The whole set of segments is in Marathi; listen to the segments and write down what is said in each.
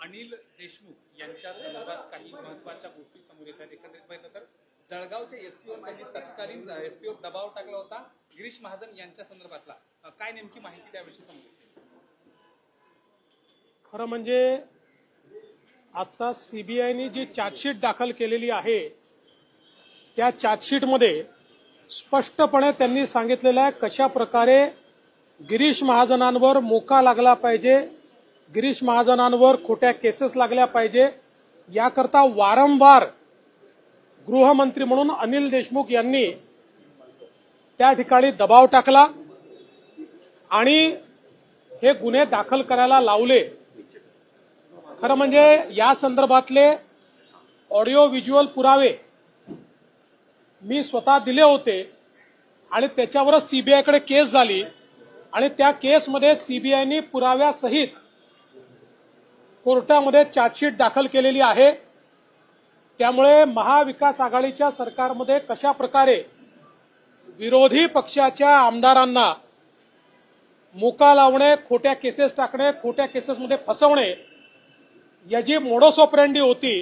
अनिल देशमुख यांच्या संदर्भात काही महत्त्वाच्या गोष्टी समोर येतात। एकंदरीत पाहिलं तर जळगावच्या एसपीओ त्यांनी तत्कालीन एसपीओ दबाव टाकला होता गिरीश महाजन यांच्या संदर्भातला, काय नेमकी माहिती त्याविषयी समोर येते? खरं म्हणजे आता सीबीआयने जी चार्जशीट दाखल केलेली आहे त्या चार्जशीटमध्ये स्पष्टपणे त्यांनी सांगितलेलं आहे कशा प्रकारे गिरीश महाजनांवर मोका लागला पाहिजे, गिरीश महाजनांवर खोट्या केसेस लागल्या पाहिजे, याकरता वारंवार गृहमंत्री म्हणून अनिल देशमुख यांनी त्या ठिकाणी दबाव टाकला आणि हे गुन्हे दाखल करायला लावले। खरं म्हणजे या संदर्भातले ऑडिओ व्हिज्युअल पुरावे मी स्वतः दिले होते आणि त्याच्यावरच सीबीआयकडे केस झाली आणि त्या केसमध्ये सीबीआयने पुराव्यासहित कोर्टामध्ये चार्जशीट दाखल केलेली आहे। त्यामुळे महाविकास आघाडीच्या सरकारमध्ये कशा प्रकारे विरोधी पक्षाच्या आमदारांना मोका लावणे, खोट्या केसेस टाकणे, खोट्या केसेसमध्ये फसवणे याची मोडस ऑपरेंडी होती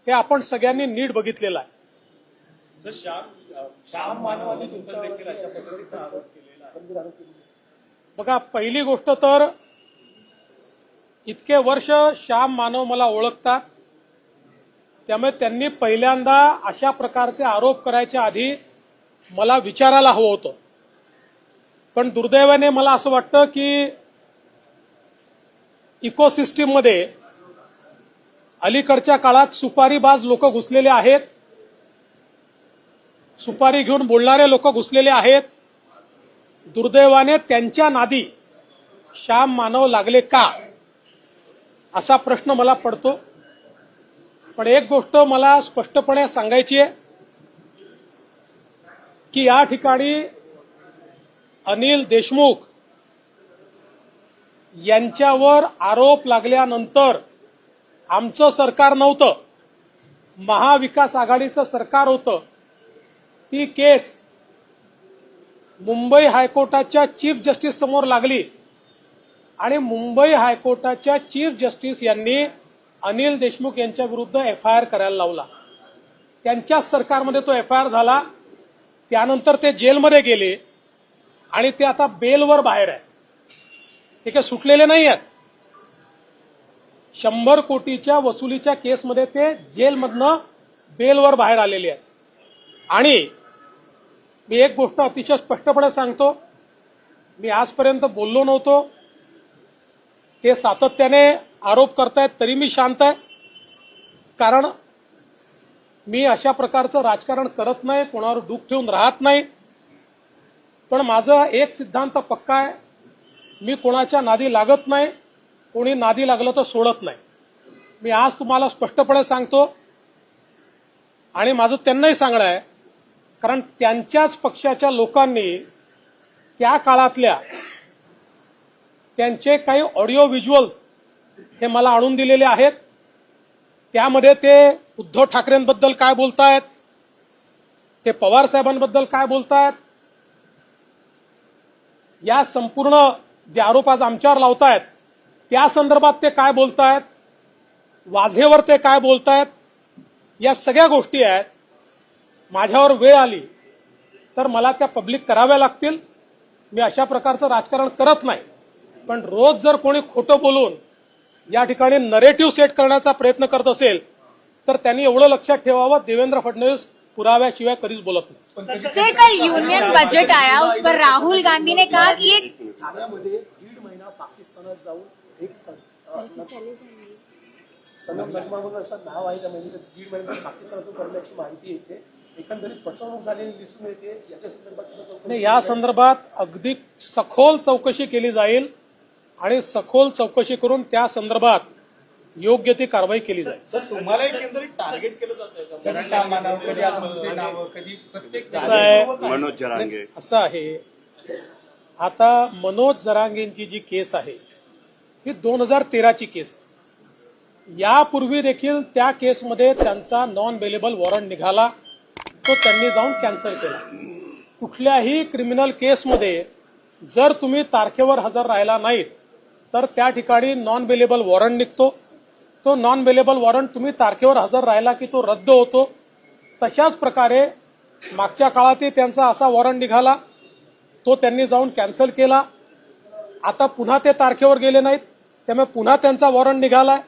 हे आपण सगळ्यांनी नीट बघितलेलं आहे। श्याम मानवाने तुमच्यावर देखील अशा पद्धतीचा आरोप केलेला आहे। बघा, पहिली गोष्ट तर इतके वर्ष श्याम मानव मला ओळखतात, त्यामुळे त्यांनी पहिल्यांदा अशा प्रकारचे आरोप करायच्या आधी मला विचारायला हवं होतं। पण दुर्दैवाने मला असं वाटतं की इकोसिस्टीममध्ये अलीकडच्या काळात सुपारीबाज लोक घुसलेले आहेत, सुपारी घेऊन बोलणारे लोक घुसलेले आहेत। दुर्दैवाने त्यांच्या नादी श्याम मानव लागले का असा प्रश्न मला पडतो। पण एक गोष्ट मला स्पष्टपणे सांगायची आहे की या ठिकाणी अनिल देशमुख यांच्यावर आरोप लागल्यानंतर आमचं सरकार नव्हतं, महाविकास आघाडीचं सरकार होतं। ती केस मुंबई हायकोर्टाच्या चीफ जस्टिस समोर लागली आणि मुंबई हायकोर्टाच्या चीफ जस्टिस यांनी अनिल देशमुख यांच्या विरुद्ध एफआयआर करायला लावला। त्यांच्याच सरकारमध्ये तो एफआयआर झाला, त्यानंतर ते जेलमध्ये गेले आणि ते आता बेलवर बाहेर आहे। ते काही सुटलेले नाही आहेत। 100 कोटीच्या वसुलीच्या केसमध्ये ते जेलमधनं बेलवर बाहेर आलेले आहेत। आणि मी एक गोष्ट अतिशय स्पष्टपणे सांगतो, मी आजपर्यंत बोललो नव्हतो, ते सातत्याने आरोप करतायत तरी मी शांत आहे, कारण मी अशा प्रकारचं राजकारण करत नाही, कोणावर डूक ठेवून राहत नाही। पण माझा एक सिद्धांत पक्का आहे, मी कोणाच्या नादी लागत नाही, कोणी नादी लागलं तर सोडत नाही। मी आज तुम्हाला स्पष्टपणे सांगतो आणि माझं त्यांनाही सांगणं आहे, कारण त्यांच्याच पक्षाच्या लोकांनी त्या काळातल्या त्यांचे काही ऑडिओ व्हिज्युअल हे मला आणून दिलेले आहेत। त्यामध्ये ते उद्धव ठाकरेंबद्दल काय बोलतायत, ते पवार साहेबांबद्दल काय बोलतायत, या संपूर्ण जे आरोप आज आमच्यावर लावतायत त्या संदर्भात ते काय बोलतायत, वाझेवर ते काय बोलतायत, या सगळ्या गोष्टी आहेत। माझ्यावर वेळ आली तर मला त्या पब्लिक कराव्या लागतील। मी अशा प्रकारचं राजकारण करत नाही, पण रोज जर कोणी खोटं बोलून या ठिकाणी नरेटिव्ह सेट करण्याचा प्रयत्न करत असेल तर त्यांनी एवढं लक्षात ठेवावं, देवेंद्र फडणवीस पुराव्याशिवाय कधीच बोलत नाही। सर, कल यूनियन बजट आया, उस पर राहुल गांधी ने कहा कि ये ठाण्यामध्ये 1.5 महिना पाकिस्तानात जाऊन एक सनम नगमावर असं नाव आहे त्या महिन्याचं 1.5 महिन्यात पाकिस्तानातून करण्याची माहिती येते। एकंदरीत फसवणूक झालेली दिसून येते। याच्या संदर्भात नाही, या संदर्भात अगदी सखोल चौकशी केली जाईल आणि सखोल चौकशी करून त्या संदर्भात योग्य ती कारवाई केली जाईल। सर, तुम्हाला एकंदरीत टार्गेट केलं जातंय का? मनोज जरांगे असं आहे, आता मनोज जरांगेंची जी केस आहे ही 2013ची केस आहे। यापूर्वी देखील त्या केसमध्ये त्यांचा नॉन बेलेबल वॉरंट निघाला, तो त्यांनी जाऊन कॅन्सल केला। कुठल्याही क्रिमिनल केसमध्ये जर तुम्ही तारखेवर हजर राहिला नाहीत तर त्या ठिकाणी नॉन बेलेबल वॉरंट निघतो तो नॉन बेलेबल वॉरंट तुम्ही तारखेवर हजर राहिला की तो रद्द होतो. तशाच प्रकारे मागच्या काळातही त्यांचा असा वॉरंट निघाला, तो त्यांनी जाऊन कॅन्सल केला. आता पुन्हा ते तारखेवर गेले नाहीत, त्यामुळे पुन्हा त्यांचा वॉरंट निघालाय.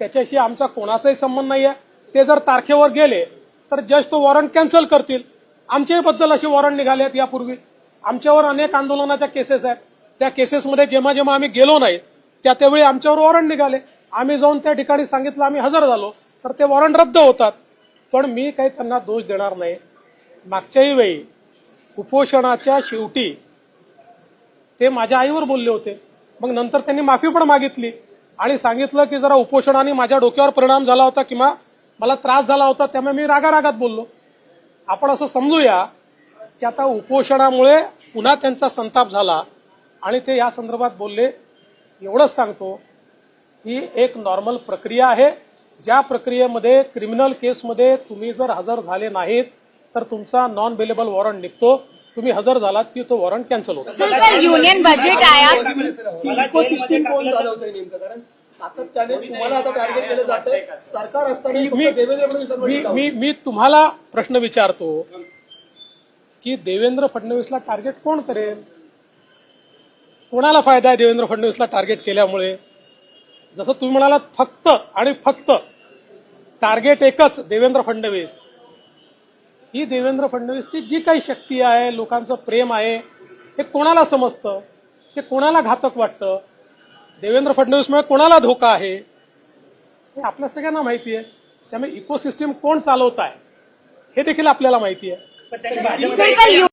त्याच्याशी आमचा कोणाचाही संबंध नाहीये. ते जर तारखेवर गेले तर जज तो वॉरंट कॅन्सल करतील. आमच्याही बद्दल असे वॉरंट निघाले आहेत यापूर्वी. आमच्यावर अनेक आंदोलनाच्या केसेस आहेत. त्या केसेसमध्ये जेव्हा जेव्हा आम्ही गेलो नाही त्यावेळी आमच्यावर वॉरंट निघाले. आम्ही जाऊन त्या ठिकाणी सांगितलं आम्ही हजर झालो तर ते वॉरंट रद्द होतात. पण मी काही त्यांना दोष देणार नाही. मागच्याही वेळी उपोषणाच्या शेवटी ते माझ्या आईवर बोलले होते. मग नंतर त्यांनी माफी पण मागितली आणि सांगितलं की जरा उपोषणाने माझ्या डोक्यावर परिणाम झाला होता किंवा मला त्रास झाला होता, त्यामुळे मी रागारागात बोललो. आपण असं समजूया की आता उपोषणामुळे पुन्हा त्यांचा संताप झाला आणि ते या संदर्भात बोलले. एवढंच सांगतो ही एक नॉर्मल प्रक्रिया आहे. ज्या प्रक्रियेमध्ये क्रिमिनल केसमध्ये तुम्ही जर हजर झाले नाहीत तर तुमचा नॉन बेलेबल वॉरंट निघतो. तुम्ही हजर झालात की तो वॉरंट कॅन्सल होतो. सर कल यूनियन बजट आया. इकोसिस्टीम कोण चालवतंय नेमकं? कारण सातत्याने तुम्हाला आता टार्गेट केलं जातंय. सरकार असताना फक्त देवेंद्र फडणवीसांवर मी तुम्हाला प्रश्न विचारतो की देवेंद्र फडणवीसला टार्गेट कोण करेल? कोणाला फायदा आहे देवेंद्र फडणवीसला टार्गेट केल्यामुळे? जसं तुम्ही म्हणालात फक्त आणि फक्त टार्गेट एकच देवेंद्र फडणवीस. ही देवेंद्र फडणवीसची जी काही शक्ती आहे, लोकांचं प्रेम आहे, हे कोणाला समजतं? हे कोणाला घातक वाटतं? देवेंद्र फडणवीसमुळे कोणाला धोका आहे हे आपल्या सगळ्यांना माहिती आहे. त्यामुळे इकोसिस्टीम कोण चालवत आहे हे देखील आपल्याला माहिती आहे. सर कल